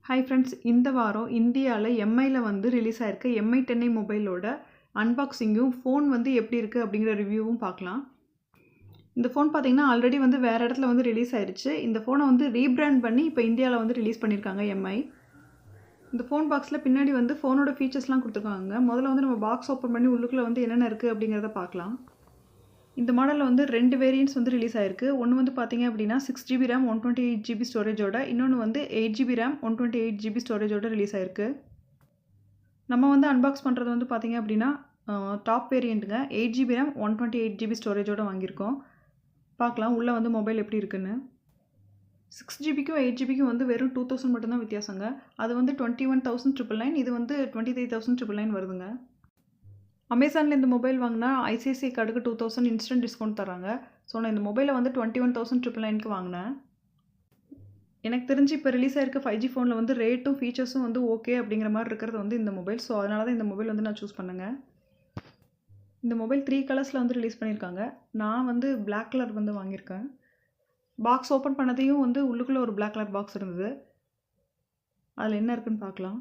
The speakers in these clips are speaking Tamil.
ஹாய் ஃப்ரெண்ட்ஸ், இந்த வாரம் இந்தியாவில் எம்ஐயில் வந்து ரிலீஸ் ஆகிருக்கு எம்ஐ 10i மொபைலோட அன்பாக்சிங்கும் ஃபோன் வந்து எப்படி இருக்குது அப்படிங்கிற ரிவ்யூவும் பார்க்கலாம். இந்த ஃபோன் பார்த்தீங்கன்னா ஆல்ரெடி வந்து வேறு இடத்துல வந்து ரிலீஸ் ஆயிடுச்சு. இந்த ஃபோனை வந்து ரீபிராண்ட் பண்ணி இப்போ இந்தியாவில் வந்து ரிலீஸ் பண்ணியிருக்காங்க எம்ஐ. இந்த ஃபோன் பாக்ஸில் பின்னாடி வந்து ஃபோனோட ஃபீச்சர்ஸ்லாம் கொடுத்துருக்காங்க. முதல்ல வந்து நம்ம பாக்ஸ் ஓப்பன் பண்ணி உள்ளுக்குள்ளே வந்து என்னென்ன இருக்குது அப்படிங்கிறத பார்க்கலாம். இந்த மாடலில் வந்து 2 வேரியன்ட்ஸ் வந்து ரிலீஸ் ஆயிருக்கு. ஒன்று வந்து பார்த்தீங்க அப்படின்னா 6GB RAM 128GB ஸ்டோரேஜோட, இன்னொன்று வந்து 8GB RAM 128GB ஸ்டோரேஜோட ரிலீஸ் ஆயிருக்கு. நம்ம வந்து அன்பாக்ஸ் பண்ணுறது வந்து பார்த்தீங்க அப்படின்னா டாப் வேரியண்ட்டுங்க. 8GB RAM 128GB ஸ்டோரேஜோட வாங்கியிருக்கோம். பார்க்கலாம் உள்ளே வந்து மொபைல் எப்படி இருக்குன்னு. 6GBக்கும் 8GBக்கும் வந்து வெறும் 2000 மட்டும்தான் வித்தியாசங்க. அது வந்து 21,999, இது வந்து 23,999 வருதுங்க. அமேசானில் இந்த மொபைல் வாங்கினா ஐசிஐசிஐ கார்டுக்கு 2000 இன்ஸ்டன்ட் டிஸ்கவுண்ட் தராங்க. ஸோ நான் இந்த மொபைலை வந்து 21,999க்கு வாங்கினேன். எனக்கு தெரிஞ்சு இப்போ ரிலீஸ் ஆகிருக்க 5G ஃபோனில் வந்து ரேட்டும் ஃபீச்சர்ஸும் வந்து ஓகே அப்படிங்கிற மாதிரி இருக்கிறது வந்து இந்த மொபைல். ஸோ அதனால தான் இந்த மொபைல் வந்து நான் சூஸ் பண்ணுங்க. இந்த மொபைல் 3 கலர்ஸில் வந்து ரிலீஸ் பண்ணியிருக்காங்க. நான் வந்து பிளாக் கலர் வந்து வாங்கியிருக்கேன். பாக்ஸ் ஓப்பன் பண்ணதையும் வந்து உள்ளுக்குள்ளே ஒரு பிளாக் கலர் பாக்ஸ் இருந்தது. அதில் என்ன இருக்குன்னு பார்க்கலாம்.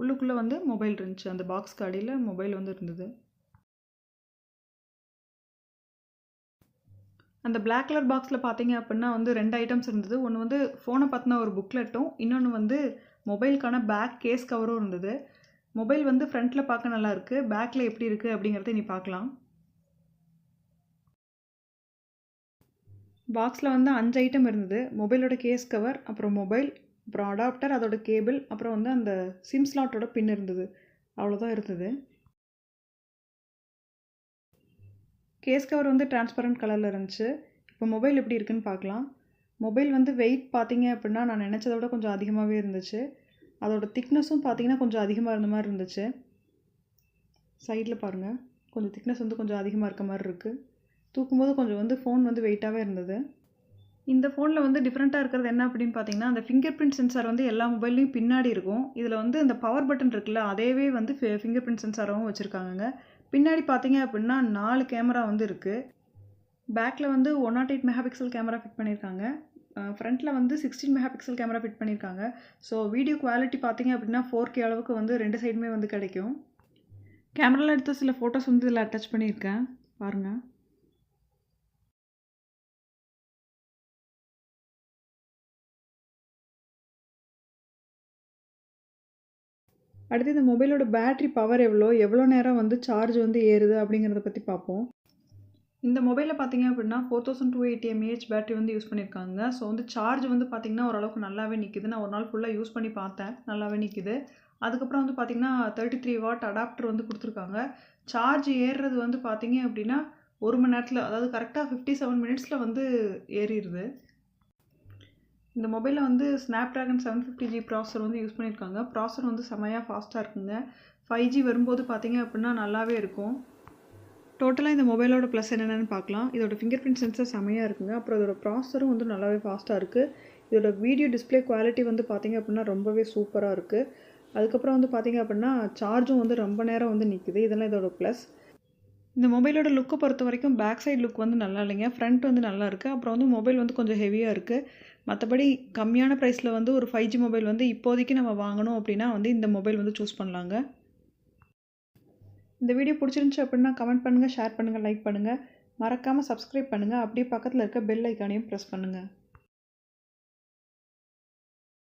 உள்ளுக்குள்ளே வந்து மொபைல் இருந்துச்சு. அந்த பாக்ஸ்க்கு அடியில் மொபைல் வந்து இருந்தது. அந்த பிளாக் கலர் பாக்ஸில் பார்த்தீங்க அப்படின்னா வந்து 2 ஐட்டம்ஸ் இருந்தது. ஒன்று வந்து ஃபோனை பற்றின ஒரு புக்லெட்டும், இன்னொன்று வந்து மொபைலுக்கான பேக் கேஸ் கவரும் இருந்தது. மொபைல் வந்து ஃப்ரண்ட்டில் பார்க்க நல்லா இருக்குது. பேக்கில் எப்படி இருக்குது அப்படிங்கிறத நீ பார்க்கலாம். பாக்ஸில் வந்து 5 ஐட்டம் இருந்தது. மொபைலோட கேஸ் கவர், அப்புறம் மொபைல், அப்புறம் அடாப்டர், அதோட கேபிள், அப்புறம் வந்து அந்த சிம் ஸ்லாட்டோட பின் இருந்தது. அவ்வளோதான் இருந்தது. கேஸ் கவர் வந்து டிரான்ஸ்பரண்ட் கலரில் இருந்துச்சு. இப்போ மொபைல் எப்படி இருக்குன்னு பார்க்கலாம். மொபைல் வந்து வெயிட் பார்த்தீங்க அப்படின்னா நான் நினச்சதை விட கொஞ்சம் அதிகமாகவே இருந்துச்சு. அதோட திக்னஸும் பார்த்தீங்கன்னா கொஞ்சம் அதிகமாக இருந்த மாதிரி இருந்துச்சு. சைடில் பாருங்கள், கொஞ்சம் திக்னஸ் வந்து கொஞ்சம் அதிகமாக இருக்க மாதிரி இருக்குது. தூக்கும்போது கொஞ்சம் வந்து ஃபோன் வந்து வெயிட்டாகவே இருந்தது. இந்த ஃபோனில் வந்து டிஃப்ரெண்ட்டாக இருக்கிறது என்ன அப்படின்னு பார்த்தீங்கன்னா, அந்த ஃபிங்கர் பிரிண்ட் சென்சார் வந்து எல்லா மொபைல்லையும் பின்னாடி இருக்கும். இதில் வந்து இந்த பவர் பட்டன் இருக்குல்ல, அதேவே வந்து ஃபிங்கர் பிரிண்ட் சென்சாராகவும் வச்சுருக்காங்க. பின்னாடி பார்த்தீங்க அப்படின்னா 4 கேமரா வந்து இருக்குது. பேக்கில் வந்து 108 மெகாபிக்சல் கேமரா ஃபிட் பண்ணியிருக்காங்க. ஃப்ரண்ட்டில் வந்து 16 மெகாபிக்சல் கேமரா ஃபிட் பண்ணியிருக்காங்க. ஸோ வீடியோ குவாலிட்டி பார்த்தீங்க அப்படின்னா 4K அளவுக்கு வந்து 2 சைடுமே வந்து கிடைக்கும். கேமராவில் எடுத்த சில ஃபோட்டோஸ் வந்து இதில் அட்டாச் பண்ணியிருக்கேன், பாருங்கள். அடுத்து இந்த மொபைலோட பேட்ரி பவர் எவ்வளோ நேரம் வந்து சார்ஜ் வந்து ஏறுது அப்படிங்கிறத பற்றி பார்ப்போம். இந்த மொபைலில் பார்த்தீங்க அப்படின்னா 4280 mAh பேட்டரி வந்து யூஸ் பண்ணியிருக்காங்க. ஸோ வந்து சார்ஜ் வந்து பார்த்திங்கன்னா ஓரளவுக்கு நல்லாவே நிற்கிது. நான் ஒரு நாள் ஃபுல்லாக யூஸ் பண்ணி பார்த்தேன், நல்லாவே நிற்கிது. அதுக்கப்புறம் வந்து பார்த்திங்கன்னா 33 வாட் அடாப்டர் வந்து கொடுத்துருக்காங்க. சார்ஜ் ஏறுறது வந்து பார்த்திங்க அப்படின்னா 1 மணி நேரத்தில், அதாவது கரெக்டாக 57 மினிட்ஸில் வந்து ஏறிடுது. இந்த மொபைலில் வந்து Snapdragon 750G ப்ராசஸர் வந்து யூஸ் பண்ணியிருக்காங்க. ப்ராசஸர் வந்து செமையாக ஃபாஸ்ட்டாக இருக்குங்க. 5G வரும்போது பார்த்தீங்க அப்படின்னா நல்லாவே இருக்கும். டோட்டலாக இந்த மொபைலோட ப்ளஸ் என்னென்னு பார்க்கலாம். இதோட ஃபிங்கர் பிரிண்ட் சென்சர் செமையாக இருக்குங்க. அப்புறம் இதோட ப்ராசஸரும் வந்து நல்லாவே ஃபாஸ்ட்டாக இருக்குது. இதோட வீடியோ டிஸ்பிளே குவாலிட்டி வந்து பார்த்திங்க அப்படின்னா ரொம்பவே சூப்பராக இருக்குது. அதுக்கப்புறம் வந்து பார்த்திங்க அப்படின்னா சார்ஜும் வந்து ரொம்ப நேரம் வந்து நிற்குது. இதெல்லாம் இதோட ப்ளஸ். இந்த மொபைலோட லுக்கை பொறுத்த வரைக்கும் பேக் சைடு லுக் வந்து நல்லா இல்லைங்க. ஃப்ரண்ட் வந்து நல்லா இருக்குது. அப்புறம் வந்து மொபைல் வந்து கொஞ்சம் ஹெவியாக இருக்குது. மற்றபடி கம்மியான ப்ரைஸில் வந்து ஒரு 5G மொபைல் வந்து இப்போதைக்கு நம்ம வாங்கணும் அப்படின்னா வந்து இந்த மொபைல் வந்து சூஸ் பண்ணலாங்க. இந்த வீடியோ பிடிச்சிருந்துச்சு அப்படின்னா கமெண்ட் பண்ணுங்கள், ஷேர் பண்ணுங்கள், லைக் பண்ணுங்கள். மறக்காமல் சப்ஸ்கிரைப் பண்ணுங்கள். அப்படியே பக்கத்தில் இருக்க பெல் ஐக்கானையும் ப்ரெஸ் பண்ணுங்கள்.